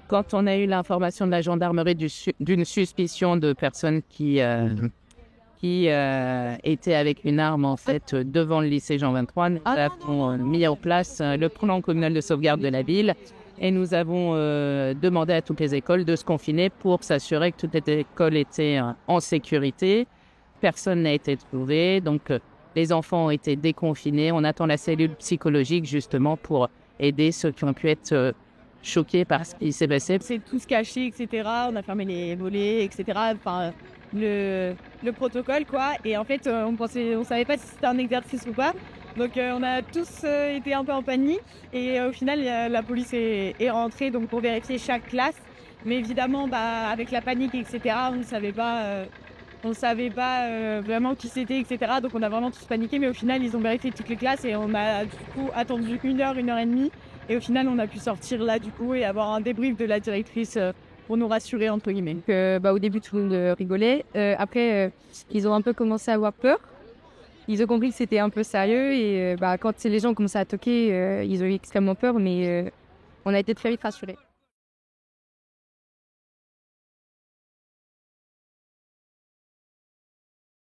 Quand on a eu l'information de la gendarmerie d'une suspicion de personnes qui étaient avec une arme en fait devant le lycée Jean 23, nous avons mis en place le plan communal de sauvegarde de la ville et nous avons demandé à toutes les écoles de se confiner pour s'assurer que toutes les écoles étaient en sécurité. Personne n'a été trouvé, donc les enfants ont été déconfinés. On attend la cellule psychologique justement pour aider ceux qui ont pu être choqués par ce qui s'est passé. C'est tout se caché, etc. On a fermé les volets, etc. Enfin, le protocole, quoi. Et en fait, on savait pas si c'était un exercice ou pas. Donc, on a tous été un peu en panique. Et au final, la police est rentrée donc, pour vérifier chaque classe. Mais évidemment, avec la panique, etc., on ne savait pas... On ne savait pas vraiment qui c'était, etc. Donc on a vraiment tous paniqué. Mais au final, ils ont vérifié toutes les classes et on a du coup attendu 1 heure, 1 heure et demie. Et au final, on a pu sortir là du coup et avoir un débrief de la directrice pour nous rassurer, entre guillemets. Donc, au début, tout le monde rigolait. Après, ils ont un peu commencé à avoir peur. Ils ont compris que c'était un peu sérieux. Et quand les gens ont commencé à toquer, ils ont eu extrêmement peur. Mais on a été très vite rassurés.